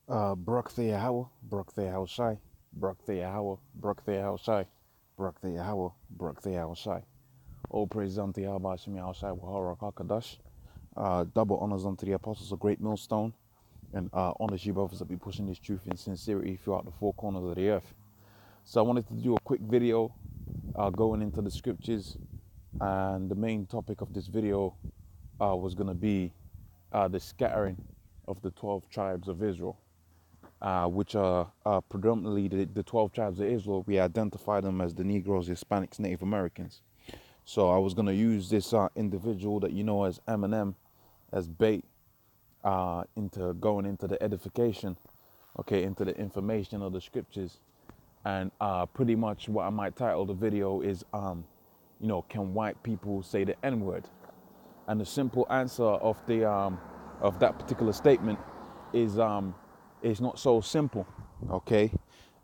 Barak Yahweh, Barak Yahweh Shai, Barak Yahweh, Barak Yahweh Shai, Barak Yahweh, Barak Yahweh Shai. All praise unto Yahweh Hashem Yahweh Shai, Wahara Kakadash. Double honors unto the apostles of Great Millstone, and honors you brothers that be pushing this truth in sincerity throughout the four corners of the earth. So I wanted to do a quick video going into the scriptures, and the main topic of this video was going to be the scattering of the 12 tribes of Israel. Which are predominantly the 12 tribes of Israel. We identify them as the Negroes, Hispanics, Native Americans. So I was going to use this individual that you know as Eminem as bait into going into the edification, okay, into the information of the scriptures. And pretty much what I might title the video is, can white people say the N-word? And the simple answer of that particular statement is not so simple, okay?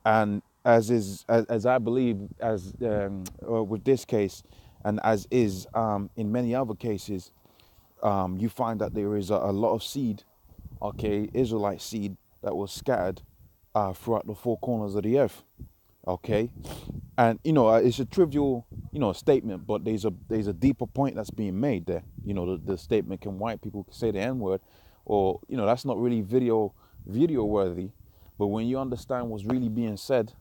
And as I believe, as with this case, and as is in many other cases, you find that there is a lot of seed, okay, Israelite seed that was scattered throughout the four corners of the earth, okay? And it's a trivial statement, but there's a deeper point that's being made there. The statement, can white people say the N-word? Or that's not really video worthy. But when you understand what's really being said,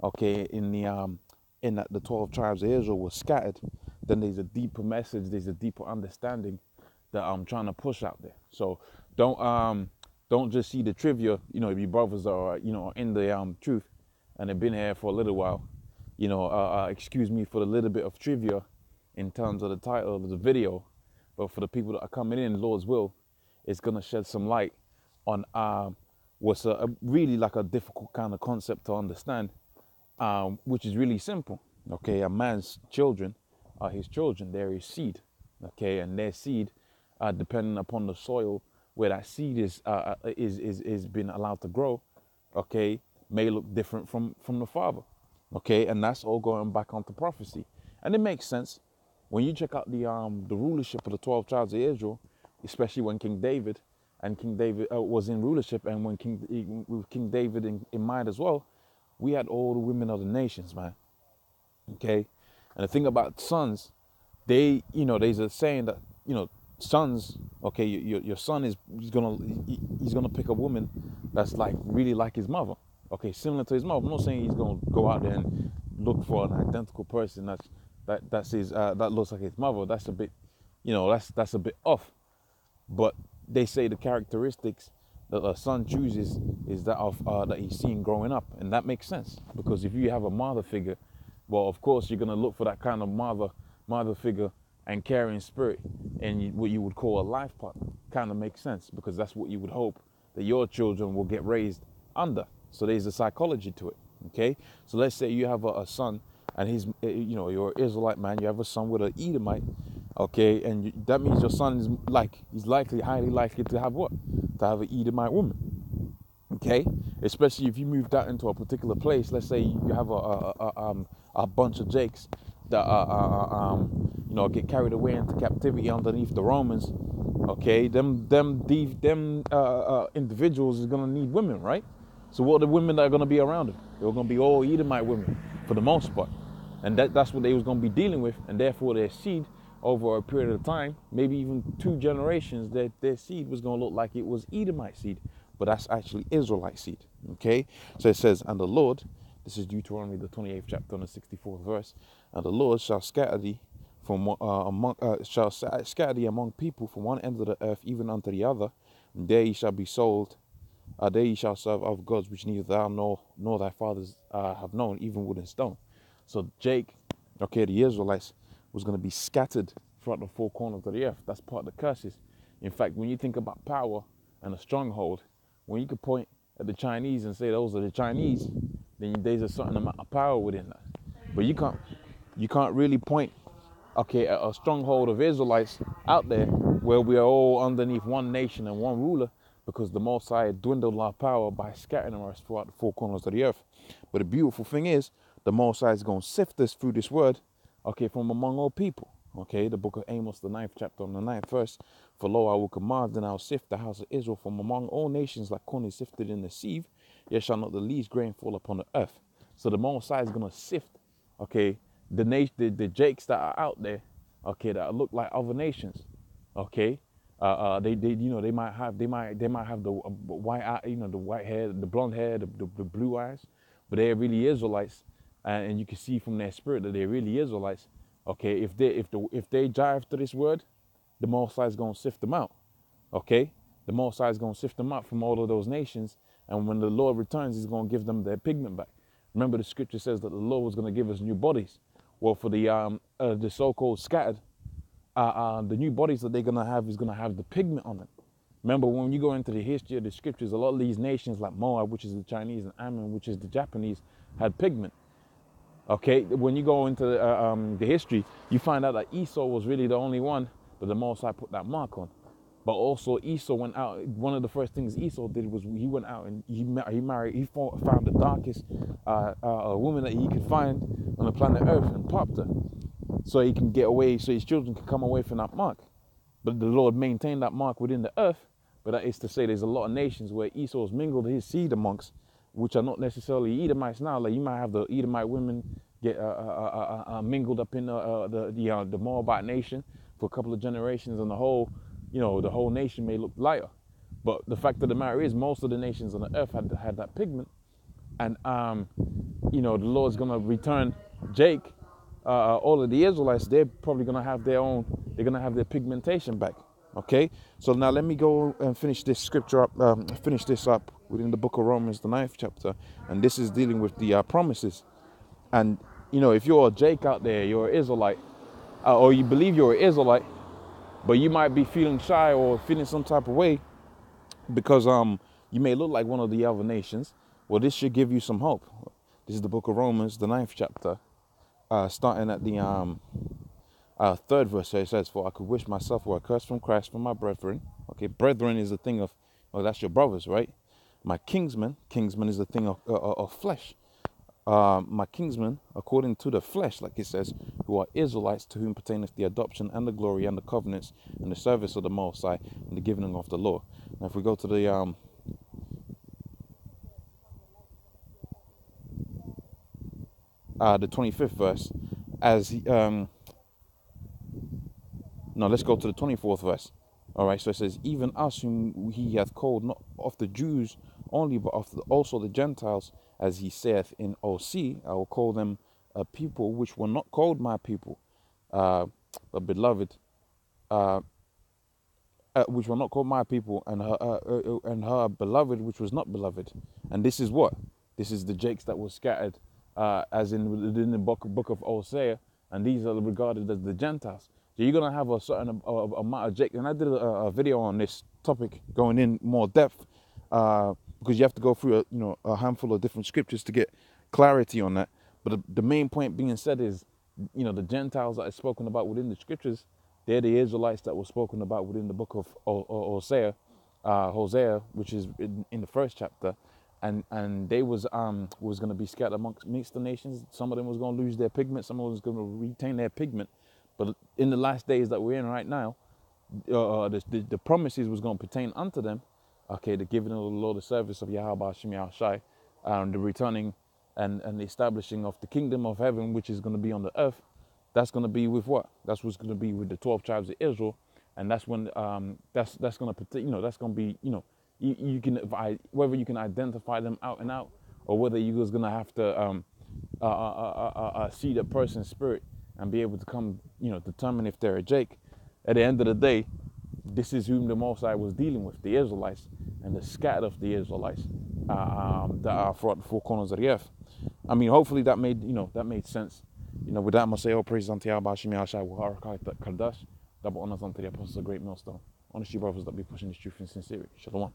okay, in that the 12 tribes of Israel were scattered, then there's a deeper message, there's a deeper understanding that I'm trying to push out there. So don't just see the trivia. If your brothers are in the truth and they've been here for a little while, excuse me for the little bit of trivia in terms of the title of the video, but for the people that are coming in, Lord's will, it's gonna shed some light on what's really like a difficult kind of concept to understand, which is really simple. Okay, a man's children are his children; they're his seed. Okay, and their seed, depending upon the soil where that seed is been allowed to grow, okay, may look different from the father. Okay, and that's all going back onto prophecy, and it makes sense when you check out the rulership of the 12 tribes of Israel, especially when King David was in rulership, and when with King David in mind as well, we had all the women of the nations, man. Okay, and the thing about sons, there's a saying that sons, okay, your son he's gonna pick a woman that's like really like his mother, okay, similar to his mother. I'm not saying he's gonna go out there and look for an identical person that's his that looks like his mother. That's a bit, that's a bit off. But they say the characteristics that a son chooses is that of that he's seen growing up, and that makes sense, because if you have a mother figure, well, of course you're gonna look for that kind of mother figure and caring spirit, and what you would call a life partner. Kind of makes sense, because that's what you would hope that your children will get raised under. So there's a psychology to it. Okay, so let's say you have a son, and you're an Israelite man. You have a son with an Edomite. Okay, and that means your son he's highly likely to have what? To have an Edomite woman. Okay, especially if you move that into a particular place. Let's say you have a bunch of Jakes that get carried away into captivity underneath the Romans. Okay, them individuals is gonna need women, right? So what are the women that are gonna be around them? They're gonna be all Edomite women for the most part, and that's what they was gonna be dealing with, and therefore their seed over a period of time, maybe even 2 generations, their seed was gonna look like it was Edomite seed, but that's actually Israelite seed. Okay, so it says, and the Lord, this is Deuteronomy the 28th chapter and the 64th verse, and the Lord shall scatter thee scatter thee among people from one end of the earth even unto the other, and there ye shall be sold. There ye shall serve other gods which neither thou nor thy fathers have known, even wood and stone. So Jake, okay, the Israelites, was going to be scattered throughout the four corners of the earth. That's part of the curses. In fact, when you think about power and a stronghold, when you could point at the Chinese and say those are the Chinese, then there's a certain amount of power within that. But you can't really point, okay, at a stronghold of Israelites out there where we are all underneath one nation and one ruler, because the Most High dwindled our power by scattering us throughout the four corners of the earth. But the beautiful thing is, the Most High is going to sift us through this word, okay, from among all people. Okay, the book of Amos, the ninth chapter, on the ninth verse. For lo, I will command, and I will sift the house of Israel from among all nations like corn is sifted in the sieve. Yet shall not the least grain fall upon the earth. So the Most High is gonna sift, okay, the Jakes that are out there, okay, that look like other nations, okay. They might have the white eye, the white hair, the blonde hair, the blue eyes, but they're really Israelites, and you can see from their spirit that they're really Israelites. Okay, if they jive to this word, the Most High is gonna sift them out. Okay, the Most High is gonna sift them out from all of those nations, and when the Lord returns, He's gonna give them their pigment back. Remember, the Scripture says that the Lord was gonna give us new bodies. Well, for the so-called scattered, the new bodies that they're gonna have is gonna have the pigment on them. Remember, when you go into the history of the Scriptures, a lot of these nations like Moab, which is the Chinese, and Ammon, which is the Japanese, had pigment. Okay, when you go into the history, you find out that Esau was really the only one that the Most High put that mark on. But also Esau went out. One of the first things Esau did was he went out and he married. He found the darkest woman that he could find on the planet Earth and popped her, so he can get away, so his children can come away from that mark. But the Lord maintained that mark within the earth. But that is to say, there's a lot of nations where Esau's mingled his seed amongst, which are not necessarily Edomites now. Like you might have the Edomite women get mingled up in the Moabite nation for a couple of generations, and the whole nation may look lighter. But the fact of the matter is, most of the nations on the earth had that pigment, and the Lord's gonna return Jake. All of the Israelites, they're probably gonna have their own. They're gonna have their pigmentation back. Okay, so now let me go and finish this scripture up. Finish this up within the book of Romans, the ninth chapter, and this is dealing with the promises. And if you're a Jake out there, you're an Israelite, or you believe you're an Israelite, but you might be feeling shy or feeling some type of way because you may look like one of the other nations. Well, this should give you some hope. This is the book of Romans, the ninth chapter, starting at the third verse. So it says, "For I could wish myself were accursed from Christ for my brethren." Okay, brethren is a thing of, well, that's your brothers, right? My kinsmen is a thing of flesh. My kinsmen, according to the flesh, like it says, who are Israelites, to whom pertaineth the adoption and the glory and the covenants and the service of the Most High and the giving of the law. Now, if we go to the 25th verse, no, let's go to the 24th verse. All right, so it says, "Even us whom he hath called, not of the Jews only, but also the Gentiles, as he saith in OC, I will call them a people which were not called my people, but beloved, which were not called my people, and her beloved, which was not beloved." And this is what? This is the Jakes that were scattered, as in the book of Hosea, and these are regarded as the Gentiles. So you're gonna have a certain amount of Jake, and I did a video on this topic, going in more depth, because you have to go through a handful of different scriptures to get clarity on that. But the main point being said is, the Gentiles that are spoken about within the scriptures, they're the Israelites that were spoken about within the book of Hosea, which is in the first chapter, and they was going to be scattered amongst the nations. Some of them was going to lose their pigment, some of them was going to retain their pigment. But in the last days that we're in right now, the promises was going to pertain unto them. Okay, the giving of the Lord, the service of Yahweh Hashem Yahushai, the returning and the establishing of the kingdom of heaven, which is going to be on the earth. That's going to be with what? That's what's going to be with the 12 tribes of Israel, and that's when that's going to that's going to be you can, whether you can identify them out and out, or whether you was going to have to see the person's spirit and be able to come determine if they're a Jake. At the end of the day, this is whom the Most High was dealing with, the Israelites and the scatter of the Israelites that are throughout the four corners of the earth. I mean, hopefully that made sense. With that, I'm going to say, all praise unto Yahweh Hashem Yahushua Wahara Kadash, double honors unto the apostles of Great Millstone. Honest you brothers that be pushing this truth in sincerity. Shalom.